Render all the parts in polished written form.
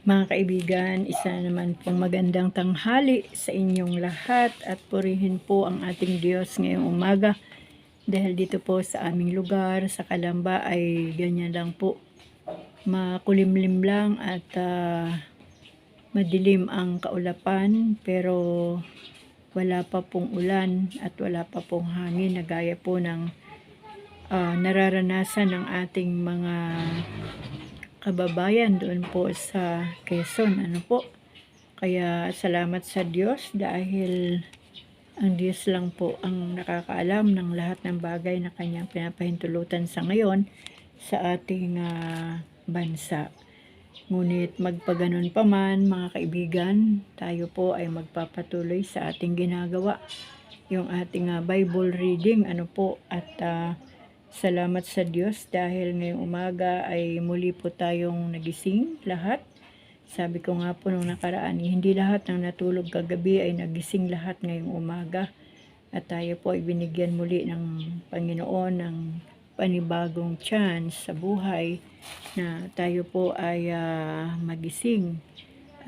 Mga kaibigan, isa naman pong magandang tanghali sa inyong lahat at purihin po ang ating Diyos ngayong umaga. Dahil dito po sa aming lugar, sa Kalamba ay ganyan lang po. Makulimlim lang at madilim ang kaulapan pero wala pa pong ulan at wala pa pong hangin na gaya po ng nararanasan ng ating mga kababayan doon po sa Quezon. Kaya salamat sa Diyos dahil ang Diyos lang po ang nakakaalam ng lahat ng bagay na kanyang pinapahintulutan sa ngayon sa ating bansa. Ngunit magpaganon pa man, mga kaibigan, tayo po ay magpapatuloy sa ating ginagawa, yung ating Bible reading, at salamat sa Diyos dahil ngayong umaga ay muli po tayong nagising lahat. Sabi ko nga po nung nakaraan, hindi lahat ng natulog kagabi ay nagising lahat ngayong umaga. At tayo po ay binigyan muli ng Panginoon ng panibagong chance sa buhay na tayo po ay magising.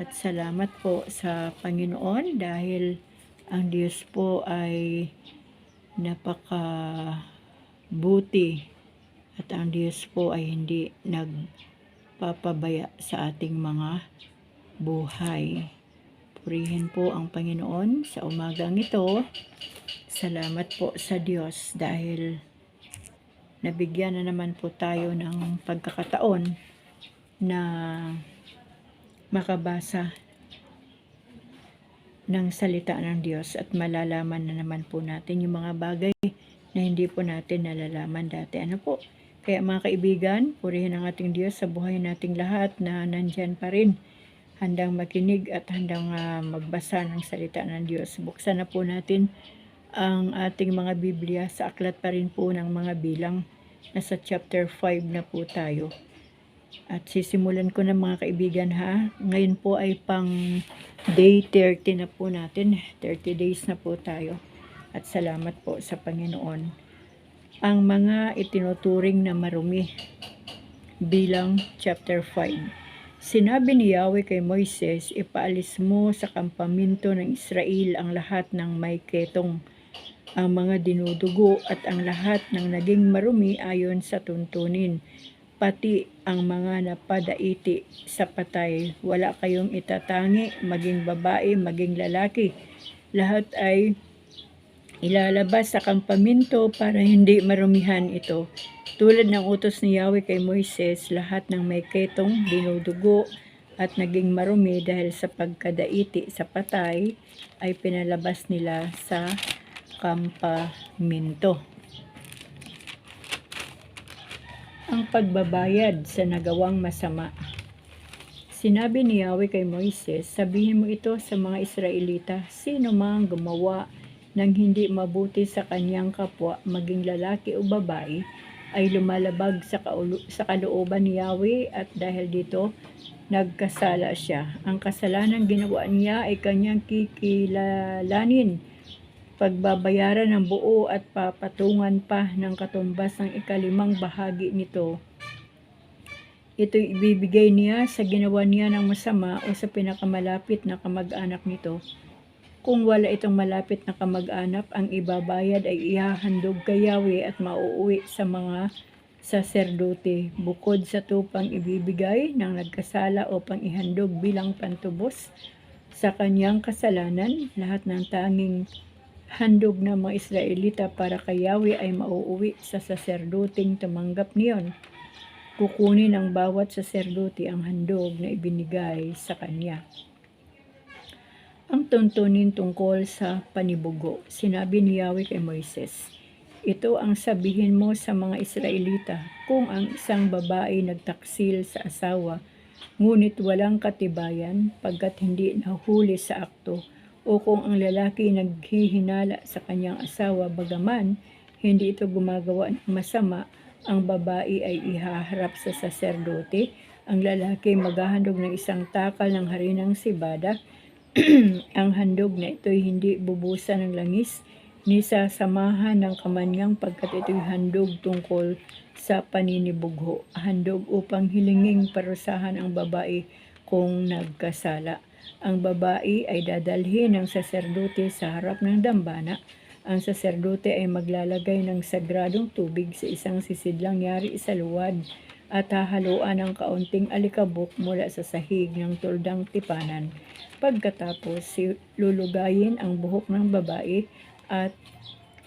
At salamat po sa Panginoon dahil ang Diyos po ay napakabuti at ang Diyos po ay hindi nagpapabaya sa ating mga buhay. Purihin po ang Panginoon sa umagang ito. Salamat po sa Diyos dahil nabigyan na naman po tayo ng pagkakataon na makabasa ng salita ng Diyos at malalaman na naman po natin yung mga bagay na hindi po natin nalalaman dati. Kaya mga kaibigan, purihin ang ating Diyos sa buhay nating lahat na nandyan pa rin, handang makinig at handang magbasa ng salita ng Diyos. Buksan na po natin ang ating mga Biblia sa aklat pa rin po ng mga bilang. Nasa chapter 5 na po tayo. At sisimulan ko na mga kaibigan Ngayon po ay pang day 30 na po natin. 30 days na po tayo. At salamat po sa Panginoon. Ang mga itinuturing na marumi. Bilang chapter 5. Sinabi ni Yahweh kay Moises, ipaalis mo sa kampamento ng Israel ang lahat ng may ketong, ang mga dinudugo at ang lahat ng naging marumi ayon sa tuntunin, pati ang mga napadaiti sa patay. Wala kayong itatangi, maging babae, maging lalaki. Lahat ay ilalabas sa kampamento para hindi marumihan ito. Tulad ng utos ni Yahweh kay Moises, lahat ng may ketong, dinudugo at naging marumi dahil sa pagkadaiti sa patay ay pinalabas nila sa kampamento. Ang pagbabayad sa nagawang masama. Sinabi ni Yahweh kay Moises, sabihin mo ito sa mga Israelita, sino mang gumawa ng hindi mabuti sa kanyang kapwa, maging lalaki o babae, ay lumalabag sa kalooban ni Yahweh at dahil dito nagkasala siya. Ang kasalanan ginawa niya ay kanyang kikilalanin, pagbabayaran ng buo at papatungan pa ng katumbas ng 5 bahagi nito. Ito'y ibibigay niya sa ginawa niya ng masama o sa pinakamalapit na kamag-anak nito. Kung wala itong malapit na kamag-anak, ang ibabayad ay ihahandog kay Yahweh at mauuwi sa mga saserdote, bukod sa tupang ibibigay ng nagkasala o pang ihandog bilang pantubos sa kanyang kasalanan. Lahat ng tanging handog ng mga Israelita para kay Yahweh ay mauuwi sa saserdoteng tumanggap niyon. Kukunin ng bawat saserdote ang handog na ibinigay sa kanya. Ang tuntunin tungkol sa panibugo. Sinabi ni Yahweh kay Moises, ito ang sabihin mo sa mga Israelita, kung ang isang babae nagtaksil sa asawa, ngunit walang katibayan pagkat hindi nahuli sa akto, o kung ang lalaki naghihinala sa kanyang asawa bagaman hindi ito gumagawa ng masama, ang babae ay ihaharap sa saserdote, ang lalaki maghahandog ng 1 takal ng harinang sibada. Ang handog na ito'y hindi bubusan ng langis, ni sasamahan ng kamanyang pagkat ito'y handog tungkol sa paninibugho, handog upang hilinging parusahan ang babae kung nagkasala. Ang babae ay dadalhin ng saserdote sa harap ng dambana. Ang saserdote ay maglalagay ng sagradong tubig sa isang sisidlang yari sa luwad at hahaluan ng kaunting alikabok mula sa sahig ng tuldang tipanan. Pagkatapos, lulugayin ang buhok ng babae at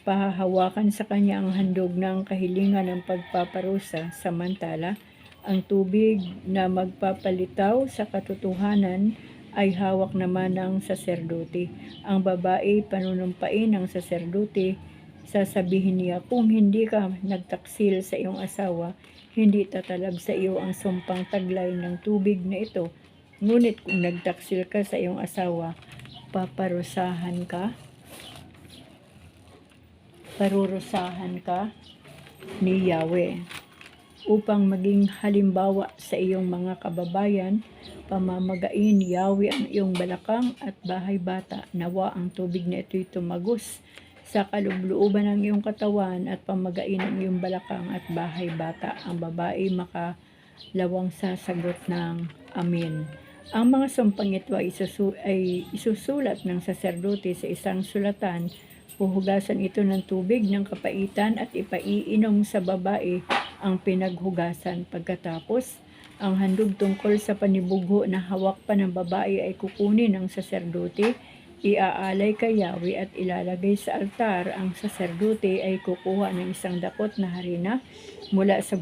pahahawakan sa kanya ang handog ng kahilingan ng pagpaparusa. Samantala, ang tubig na magpapalitaw sa katotohanan ay hawak naman ng saserdote. Ang babae panunumpain ng saserdote. Sasabihin niya, kung hindi ka nagtaksil sa iyong asawa, hindi tatalab sa iyo ang sumpang taglay ng tubig na ito. Ngunit kung nagtaksil ka sa iyong asawa, parurusahan ka ni Yahweh. Upang maging halimbawa sa iyong mga kababayan, pamamagain Yahweh ang iyong balakang at bahay bata. Nawa ang tubig na ito'y tumagos sa kalooban ng iyong katawan at pamagain ang iyong balakang at bahay bata. Ang babae makalawang sasagot ng Amen. Ang mga sumpang ito ay isusulat ng saserdote sa isang sulatan. Huhugasan ito ng tubig ng kapaitan at ipaiinom sa babae ang pinaghugasan. Pagkatapos, ang handog tungkol sa panibugho na hawak pa ng babae ay kukunin ng saserdote, iaalay kay Yahweh at ilalagay sa altar. Ang saserdote ay kukuha ng isang dakot na harina mula sa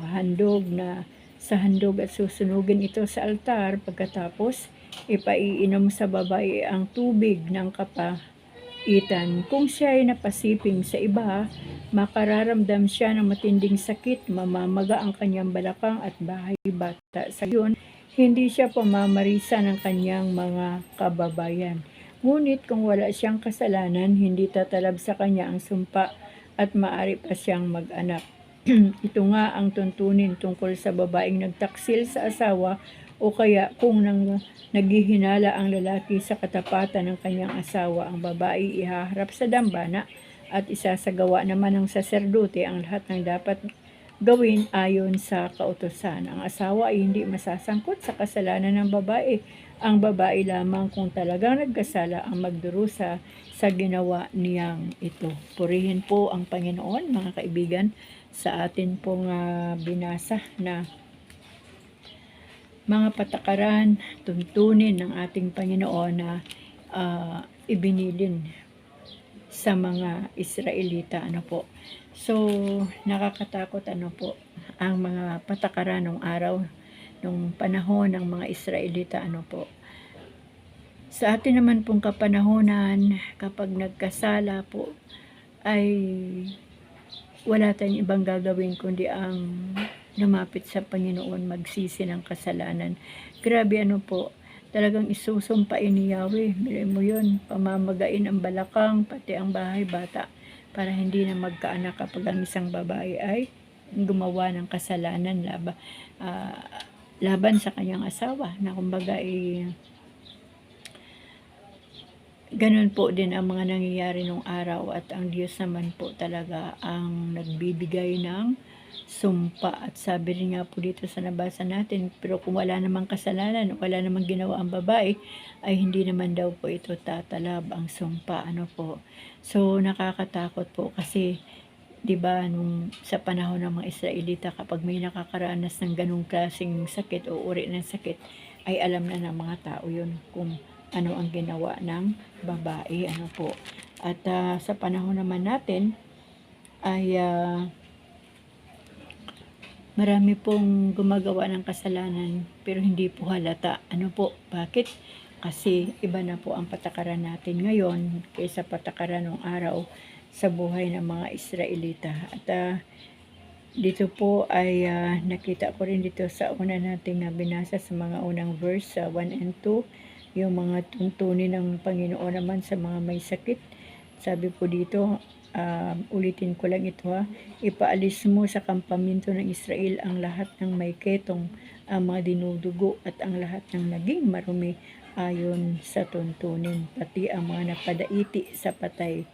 handog at susunugin ito sa altar. Pagkatapos, ipaiinom sa babae ang tubig ng kapaitan. Kung siya ay napasiping sa iba, makararamdam siya ng matinding sakit, mamamaga ang kanyang balakang at bahay bata. Sa yun, hindi siya pamamarisa ng kanyang mga kababayan. Ngunit kung wala siyang kasalanan, hindi tatalab sa kanya ang sumpa at maaari pa siyang mag-anak. Ito nga ang tuntunin tungkol sa babaeng nagtaksil sa asawa o kaya kung naghihinala ang lalaki sa katapatan ng kanyang asawa. Ang babae ihaharap sa dambana at isasagawa naman ng saserdote ang lahat ng dapat gawin ayon sa kautusan. Ang asawa ay hindi masasangkot sa kasalanan ng babae. Ang babae lamang kung talagang nagkasala ang magdurusa sa ginawa niyang ito. Purihin po ang Panginoon, mga kaibigan, sa atin pong binasa na mga patakaran, tuntunin ng ating Panginoon na ibinilin sa mga Israelita. So, nakakatakot ang mga patakaran ng araw, nung panahon ng mga Israelita. Sa atin naman pong kapanahonan, kapag nagkasala po, ay wala tayong ibang gagawin kundi ang lumapit sa Panginoon, magsisi ng kasalanan. Grabe talagang isusumpain ni Yahweh. Mili mo yun, pamamagain ang balakang, pati ang bahay bata, para hindi na magkaanak kapag ang isang babae ay gumawa ng kasalanan laban sa kanyang asawa, na kumbaga ganun po din ang mga nangyayari nung araw, at ang Diyos naman po talaga ang nagbibigay ng sumpa. At sabi rin nga po dito sa nabasa natin, pero kung wala namang kasalanan, wala namang ginawa ang babae, ay hindi naman daw po ito tatalab ang sumpa. So nakakatakot po kasi 'di ba, nung sa panahon ng mga Israelita, kapag may nakakaranas ng ganung klaseng sakit o uri ng sakit, ay alam na ng mga tao yun kung ano ang ginawa ng babae. At sa panahon naman natin ay marami pong gumagawa ng kasalanan pero hindi po halata. Bakit? Kasi iba na po ang patakaran natin ngayon kaysa patakaran ng araw sa buhay ng mga Israelita. At dito po ay nakita ko rin dito sa una nating binasa sa mga unang verse 1 and 2, yung mga tuntunin ng Panginoon naman sa mga may sakit. Sabi po dito, ulitin ko lang ito ipaalis mo sa kampamento ng Israel ang lahat ng may ketong, ang mga dinudugo at ang lahat ng naging marumi ayon sa tuntunin, pati ang mga napadaiti sa patay.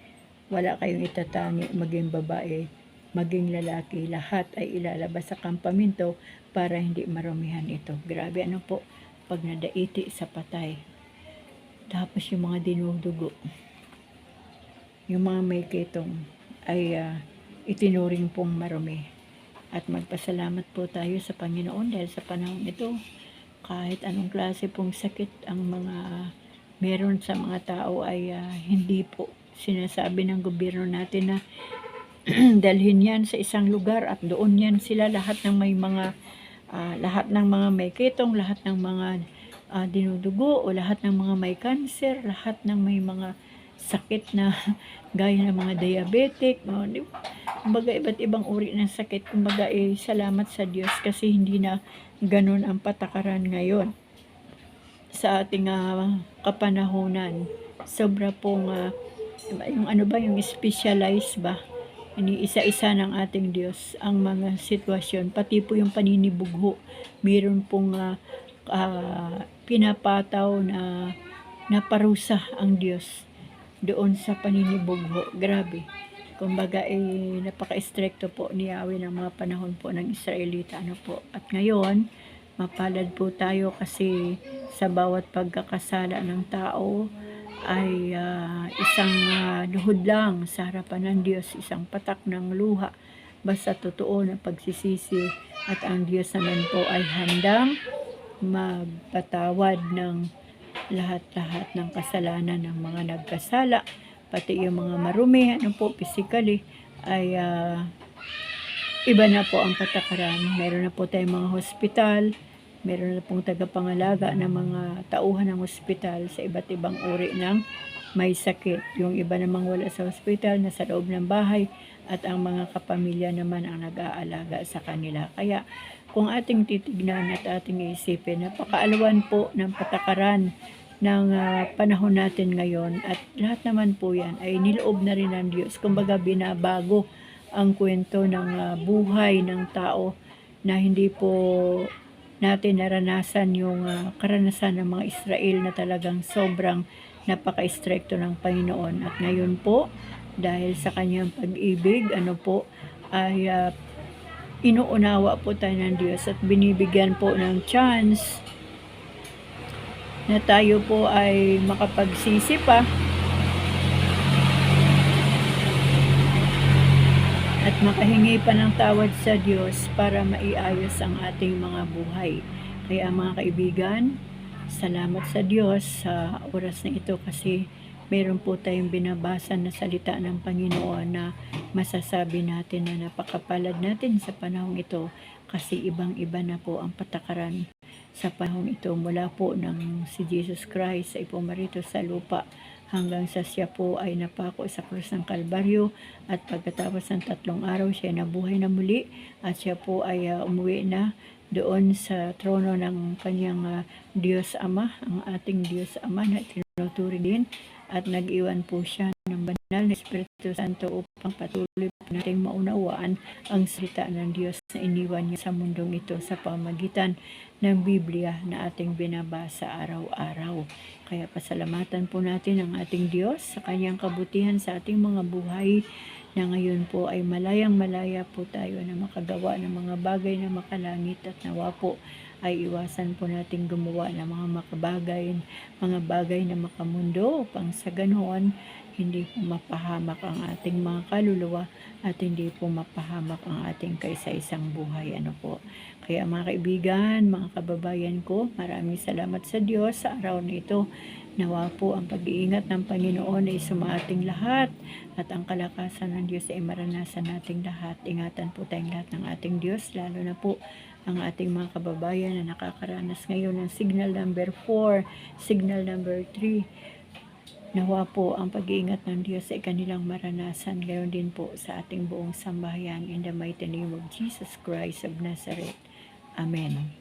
Wala kayong itatangi, maging babae, maging lalaki, lahat ay ilalabas sa kampamento para hindi marumihan ito. Grabe po. pag nadaiti sa patay. Tapos yung mga dinudugo, yung mga may kitong ay itinuring pong marumi. At magpasalamat po tayo sa Panginoon dahil sa panahon ito, kahit anong klase pong sakit ang mga meron sa mga tao ay hindi po sinasabi ng gobyerno natin na dalhin yan sa isang lugar at doon yan sila lahat ng mga may kitong, lahat ng mga dinudugo o lahat ng mga may cancer, lahat ng may mga sakit na gaya ng mga diabetic, kumbaga iba't ibang uri ng sakit. Kumbaga salamat sa Diyos kasi hindi na ganun ang patakaran ngayon sa ating kapanahunan. Sobra pong yung specialized ba, iniisa-isa ng ating Diyos ang mga sitwasyon, pati po yung paninibugho, mayroon pong pinapataw na parusa ang Diyos doon sa paninibugho. Grabe. Kumbaga napaka-stricto po ni Yahweh ng mga panahon po ng Israelita. At ngayon, mapalad po tayo kasi sa bawat pagkakasala ng tao ay isang luhod lang sa harapan ng Diyos, isang patak ng luha, basta totoo na pagsisisi, at ang Diyos naman po ay handang magpatawad ng lahat-lahat ng kasalanan ng mga nagkasala, pati yung mga marumi, physically, ay iba na po ang patakaran. Meron na po tayong mga hospital, meron na pong tagapangalaga ng mga tauhan ng hospital sa iba't ibang uri ng may sakit. Yung iba namang wala sa hospital, nasa loob ng bahay, at ang mga kapamilya naman ang nag-aalaga sa kanila. Kaya kung ating titignan at ating isipin, napakaalawan po ng patakaran ng panahon natin ngayon, at lahat naman po yan ay niloob na rin ng Diyos. Kumbaga binabago ang kwento ng buhay ng tao na hindi po natin naranasan yung karanasan ng mga Israel na talagang sobrang napaka-stricto ng Panginoon. At ngayon po, dahil sa kanyang pag-ibig, ay inuunawa po tayo ng Diyos at binibigyan po ng chance na tayo po ay makapagsisi pa at makahingi pa ng tawad sa Diyos para maiayos ang ating mga buhay. Kaya mga kaibigan, salamat sa Diyos sa oras na ito kasi meron po tayong binabasa na salita ng Panginoon na masasabi natin na napakapalad natin sa panahong ito kasi ibang-iba na po ang patakaran sa panahong ito mula po ng si Jesus Christ ay pumarito sa lupa hanggang sa siya po ay napako sa krus ng Kalbaryo, at pagkatapos ng 3 araw siya nabuhay na muli at siya po ay umuwi na doon sa trono ng kanyang Diyos Ama, ang ating Diyos Ama na tinuturing din, at nag-iwan po siya ng banal na Espiritu Santo upang patuloy nating maunawaan ang salita ng Diyos na iniwan niya sa mundong ito sa pamagitan ng Biblia na ating binabasa araw-araw. Kaya pasalamatan po natin ang ating Diyos sa kanyang kabutihan sa ating mga buhay, na ngayon po ay malayang-malaya po tayo na makagawa ng mga bagay na makalangit, at nawa po ay iwasan po natin gumawa ng mga bagay na makamundo, upang sa ganoon hindi po mapahamak ang ating mga kaluluwa at hindi po mapahamak ang ating kaisa-isang buhay. Kaya mga kaibigan, mga kababayan ko, maraming salamat sa Diyos sa araw na ito. Nawa po ang pag-iingat ng Panginoon ay sumaating lahat, at ang kalakasan ng Diyos ay maranasan nating lahat. Ingatan po tayong lahat ng ating Diyos, lalo na po ang ating mga kababayan na nakakaranas ngayon ng signal number 4, signal number 3. Nawa po ang pag-iingat ng Diyos ay kanilang maranasan. Gayon din po sa ating buong sambahayan. In the mighty name of Jesus Christ of Nazareth. Amen.